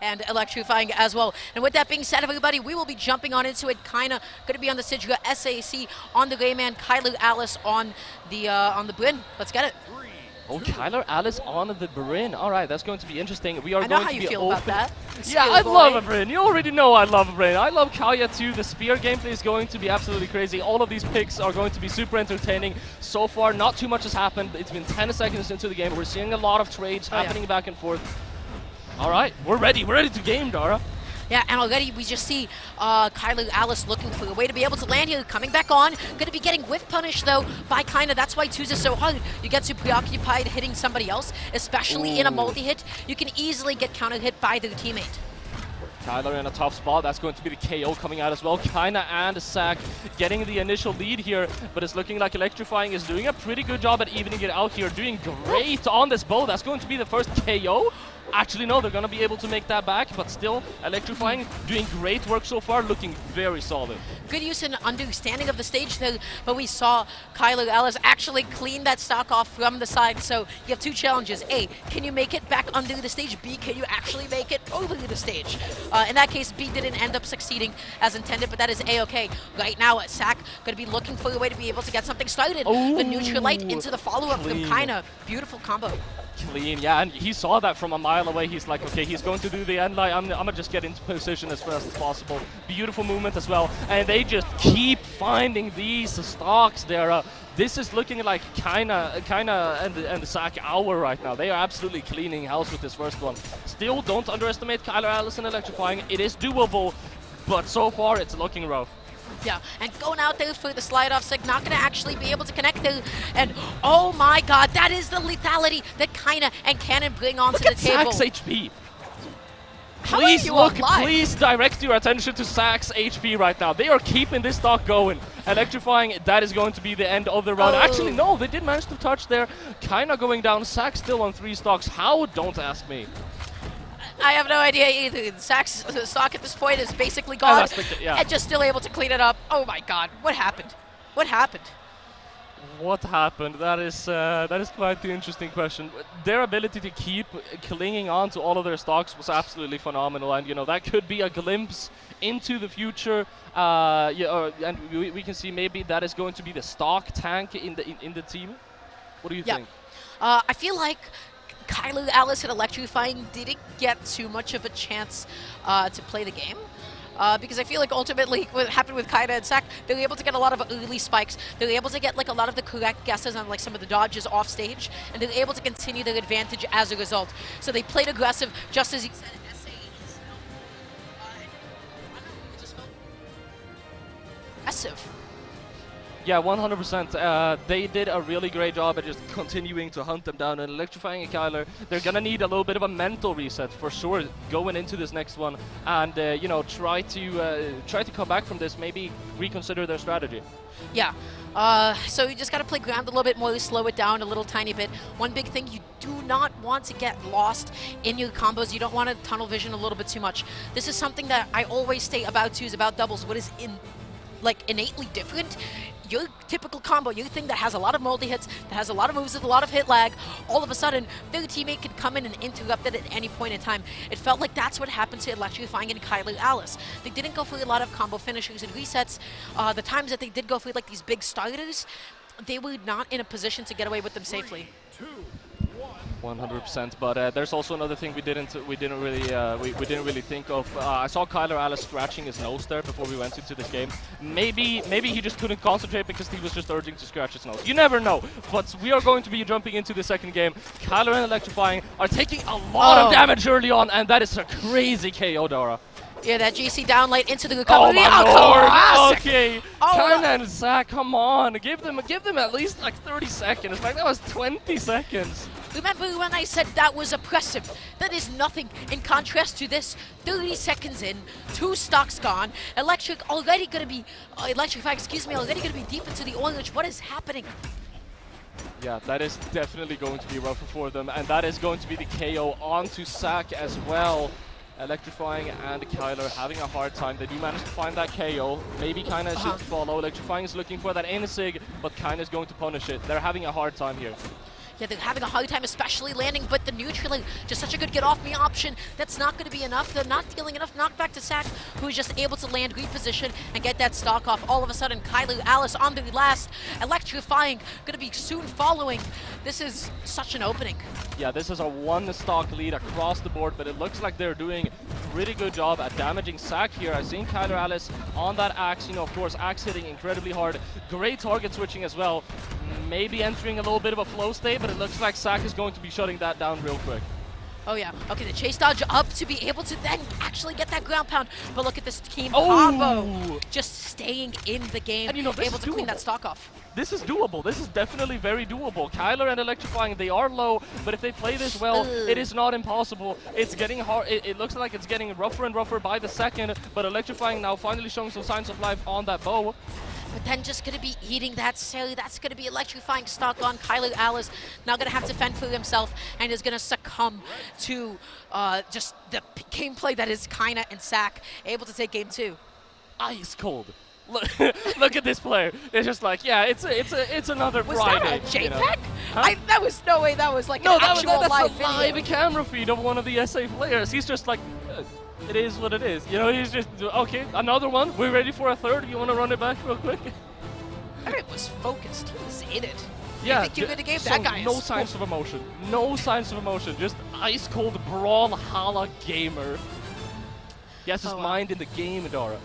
and Electrifying as well. And with that being said, everybody, we will be jumping on into it. Kyna going to be on the stage. You got SAC on the Layman, Kylar Alice on the Bryn. Let's get it. Oh, Kylar Alice on the Bryn. All right, that's going to be interesting. We are I know going how to you be feel about that. Yeah, I love a Bryn. You already know I love a Bryn. I love Kyla too. The spear gameplay is going to be absolutely crazy. All of these picks are going to be super entertaining. So far, not too much has happened. It's been 10 seconds into the game. We're seeing a lot of trades happening back and forth. All right, we're ready. We're ready to game, Dara. Yeah, and already we just see Kylar Alice looking for a way to be able to land here, coming back on. Going to be getting whiff punished, though, by Kyna. That's why 2s is so hard. You get too preoccupied hitting somebody else, especially in a multi-hit. You can easily get counter-hit by their teammate. Kylar in a tough spot. That's going to be the KO coming out as well. Kyna and SAC getting the initial lead here, but it's looking like Electrifying is doing a pretty good job at evening it out here, doing great on this bow. That's going to be the first KO. Actually, no, they're going to be able to make that back, but still, Electrifying doing great work so far, looking very solid. Good use and understanding of the stage, though, but we saw Kylar Alice actually clean that stock off from the side, so you have two challenges. A, can you make it back under the stage? B, can you actually make it over the stage? In that case, B didn't end up succeeding as intended, but that is A-okay. Right now, SAC going to be looking for a way to be able to get something started. Ooh, the Neutralite into the follow-up from Kyna. Beautiful combo. Clean, yeah, and he saw that from a mile away. He's like, okay, he's going to do the end line. I'm gonna just get into position as fast as possible. Beautiful movement as well, and they just keep finding these stocks there. This is looking like Kyna and the SAC hour right now. They are absolutely cleaning house with this first one. Still, don't underestimate Kylar Alice and Electrifying. It is doable, but so far it's looking rough. Yeah, and going out there for the slide off stick, not going to actually be able to connect there. And oh my god, that is the lethality that Kyna and Cannon bring onto the table. Look at SAC's HP. Please direct your attention to SAC's HP right now. They are keeping this stock going. Electrifying, that is going to be the end of the round. Actually, no, they did manage to touch there. Kyna going down, SAC still on 3 stocks. How? Don't ask me. I have no idea either. SAC's stock at this point is basically gone, and just still able to clean it up. Oh my god, what happened? What happened? What happened? That is quite the interesting question. Their ability to keep clinging on to all of their stocks was absolutely phenomenal, and you know that could be a glimpse into the future. And we can see maybe that is going to be the stock tank in the team. What do you think? I feel like Kylar Alice and Electrifying didn't get too much of a chance to play the game. Because I feel like ultimately what happened with Kyna and SAC, they were able to get a lot of early spikes. They were able to get like a lot of the correct guesses on like some of the dodges off stage, and they were able to continue their advantage as a result. So they played aggressive, just as he said. Just felt aggressive. Yeah, 100%. They did a really great job at just continuing to hunt them down, and Electrifying and Kylar, they're gonna need a little bit of a mental reset for sure going into this next one, and you know, try to come back from this. Maybe reconsider their strategy. Yeah. So you just got to play ground a little bit more, slow it down a little tiny bit. One big thing, you do not want to get lost in your combos. You don't want to tunnel vision a little bit too much. This is something that I always say about twos, about doubles. What is innately different? Your typical combo, your thing that has a lot of multi-hits, that has a lot of moves with a lot of hit lag, all of a sudden, their teammate could come in and interrupt it at any point in time. It felt like that's what happened to Electrifying and Kylar Alice. They didn't go for a lot of combo finishers and resets. The times that they did go for like these big starters, they were not in a position to get away with them safely. 100%, but there's also another thing we didn't really think of. I saw Kylar Alice scratching his nose there before we went into this game. Maybe he just couldn't concentrate because he was just urging to scratch his nose. You never know. But we are going to be jumping into the second game. Kylar and Electrifying are taking a lot of damage early on, and that is a crazy KO, Dora. Yeah, that GC downlight into the recovery. Oh my lord! Okay, Kyna and SAC, come on, give them at least like 30 seconds. Like that was 20 seconts. Remember when I said that was oppressive? That is nothing in contrast to this. 30 seconds in, 2 stocks gone. Electrifying already gonna be deep into the orange. What is happening? Yeah, that is definitely going to be rougher for them, and that is going to be the KO onto SAC as well. Electrifying and Kylar having a hard time. They do manage to find that KO. Maybe Kyna should follow. Electrifying is looking for that Inisig, but Kyna is going to punish it. They're having a hard time here. Yeah, they're having a hard time especially landing, but the neutral, just such a good get-off-me option. That's not going to be enough. They're not dealing enough knockback to SAC, who is just able to land, reposition, and get that stock off. All of a sudden, Kylar, Alice on the last. Electrifying, going to be soon following. This is such an opening. Yeah, this is a one-stock lead across the board, but it looks like they're doing a pretty good job at damaging SAC here. I've seen Kylar Alice on that Axe, you know, of course, Axe hitting incredibly hard. Great target switching as well. Maybe entering a little bit of a flow state, but it looks like SAC is going to be shutting that down real quick. Oh yeah, okay, the chase dodge up to be able to then actually get that ground pound. But look at this team combo, just staying in the game, and, you know, able to clean that stock off. This is doable. This is definitely very doable. Kylar and Electrifying, they are low, but if they play this well, it is not impossible. It's getting hard. It looks like it's getting rougher and rougher by the second, but Electrifying now finally showing some signs of life on that bow. But then just going to be eating that silly. That's going to be Electrifying stock on Kylar Alice. Now going to have to fend for himself and is going to succumb to just the gameplay that is Kyna and SAC, able to take game 2. Ice cold. Look at this player. It's just like, yeah, it's another Friday. Was that a JPEG? You know? Huh? That was no way. That was like an actual that's live a live video. camera feed of one of the SA players. He's just like, it is what it is. You know, he's just, okay, another one. We're ready for a third. You want to run it back real quick? It was focused. He was in it. Yeah, I think you win the game. That guy no is signs of emotion. No signs of emotion. Just ice cold Brawlhalla gamer. He has his mind in the game, Dara.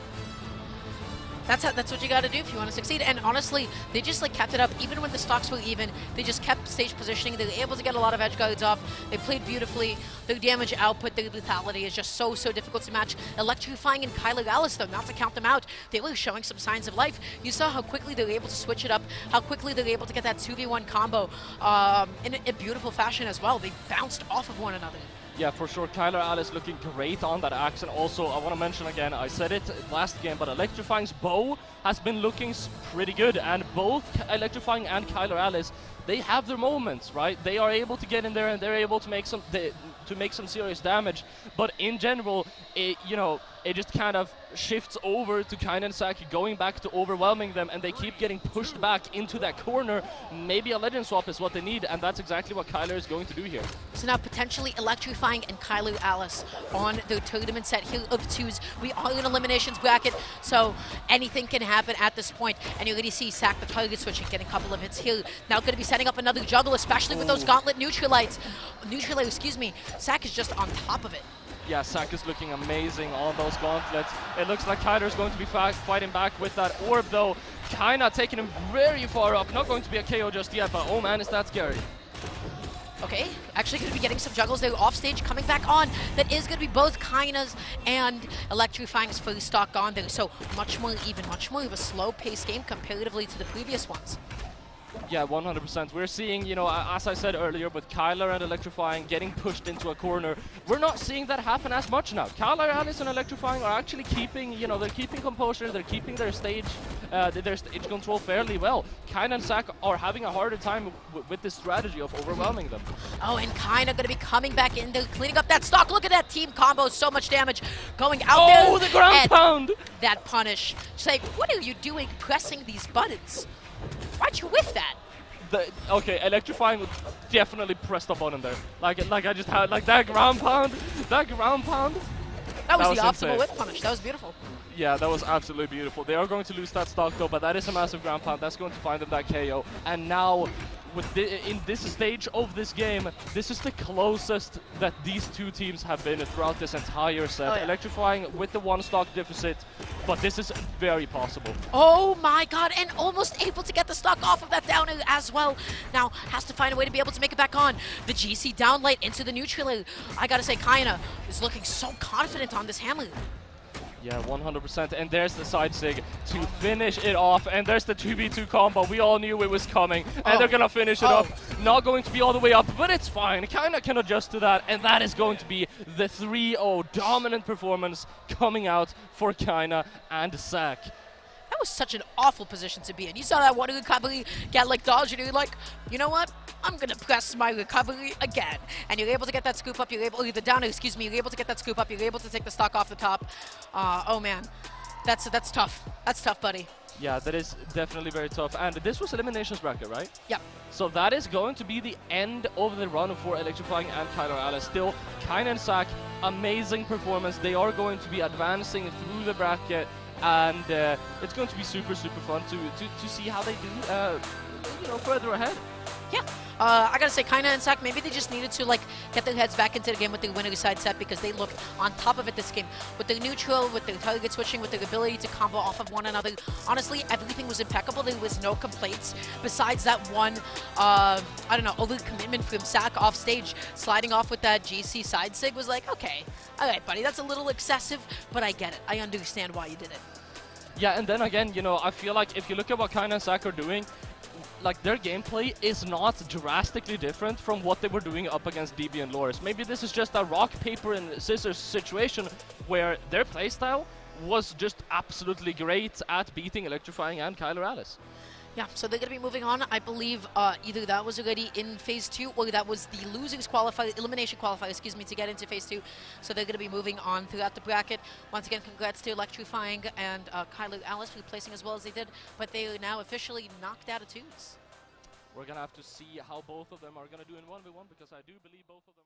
That's what you got to do if you want to succeed. And honestly, they just like kept it up. Even when the stocks were even, they just kept stage positioning. They were able to get a lot of edge guards off. They played beautifully. Their damage output, their lethality is just so difficult to match. Electrifying and Kylar Alice, though, not to count them out, they were showing some signs of life. You saw how quickly they were able to switch it up, how quickly they were able to get that 2v1 combo in a beautiful fashion as well. They bounced off of one another. Yeah, for sure. Kylar Alice looking great on that axe. And also, I want to mention again, I said it last game, but Electrifying's bow has been looking pretty good. And both Electrifying and Kylar Alice, they have their moments, right? They are able to get in there and they're able to make some serious damage. But in general, it just kind of shifts over to Kyna and SAC, going back to overwhelming them, and they keep getting pushed back into that corner. Maybe a legend swap is what they need, and that's exactly what Kylar is going to do here. So now potentially Electrifying and Kylar Alice on the tournament set here of 2s. We are in eliminations bracket, so anything can happen at this point. And you already see SAC, the target switching, getting a couple of hits here. Now going to be setting up another juggle, especially with those gauntlet neutralites. SAC is just on top of it. Yeah, SAC is looking amazing on those gauntlets. It looks like Kylar is going to be fighting back with that orb, though. Kyna taking him very far up. Not going to be a KO just yet, but oh man, is that scary. Okay, actually going to be getting some juggles there off stage, coming back on. That is going to be both Kyna's and Electrifying's first stock on there. So much more even, much more of a slow-paced game comparatively to the previous ones. Yeah, 100%. We're seeing, you know, as I said earlier, with Kylar and Electrifying getting pushed into a corner, we're not seeing that happen as much now. Kylar, Alice, and Electrifying are actually keeping, you know, they're keeping composure, they're keeping their stage control fairly well. Kyna and SAC are having a harder time with this strategy of overwhelming them. Oh, and Kyna going to be coming back in there, cleaning up that stock. Look at that team combo, so much damage going out there. Oh, the ground pound! That punish. Just like, what are you doing pressing these buttons? Why'd you whiff that? Okay, Electrifying definitely pressed a button there. Like I just had, like that ground pound. That ground pound. That was the optimal insane. whip punish. That was beautiful. Yeah, that was absolutely beautiful. They are going to lose that stock though, but that is a massive ground pound. That's going to find them that KO. And now, in this stage of this game, this is the closest that these two teams have been throughout this entire set. Oh, yeah. Electrifying with the one stock deficit, but this is very possible. Oh my god, and almost able to get the stock off of that down air as well. Now has to find a way to be able to make it back on. The GC down light into the neutral air. I gotta say, Kyna is looking so confident on this hammer. Yeah, 100%. And there's the side sig to finish it off. And there's the 2v2 combo. We all knew it was coming. And they're going to finish it up. Not going to be all the way up, but it's fine. Kyna can adjust to that. And that is going to be the 3-0 dominant performance coming out for Kyna and SAC. That was such an awful position to be in. You saw that one recovery get like dodged, and you're like, you know what? I'm gonna press my recovery again. And you're able to get that scoop up. You're able, the down, excuse me. You're able to get that scoop up. You're able to take the stock off the top. Oh man, that's tough. That's tough, buddy. Yeah, that is definitely very tough. And this was Eliminations bracket, right? Yeah. So that is going to be the end of the run for Electrifying and Kylar. Still, Kyna and SAC, amazing performance. They are going to be advancing through the bracket, and it's going to be super, super fun to see how they do, you know, further ahead. Yeah. I gotta say, Kyna and SAC, maybe they just needed to like get their heads back into the game with the winner side set, because they looked on top of it this game. With the neutral, with the target switching, with the ability to combo off of one another. Honestly, everything was impeccable. There was no complaints besides that one, I don't know, overcommitment from SAC off stage. Sliding off with that GC side sig was like, okay, all right, buddy, that's a little excessive, but I get it. I understand why you did it. Yeah, and then again, you know, I feel like if you look at what Kyna and SAC are doing, like their gameplay is not drastically different from what they were doing up against DB and Loris. Maybe this is just a rock, paper, and scissors situation where their playstyle was just absolutely great at beating Electrifying and Kylar. Yeah, so they're going to be moving on. I believe either that was already in Phase 2 or that was the losers qualifier, elimination qualifier, excuse me, to get into Phase 2. So they're going to be moving on throughout the bracket. Once again, congrats to Electrifying and Kylar for placing as well as they did, but they are now officially knocked out of twos. We're going to have to see how both of them are going to do in 1v1, because I do believe both of them are...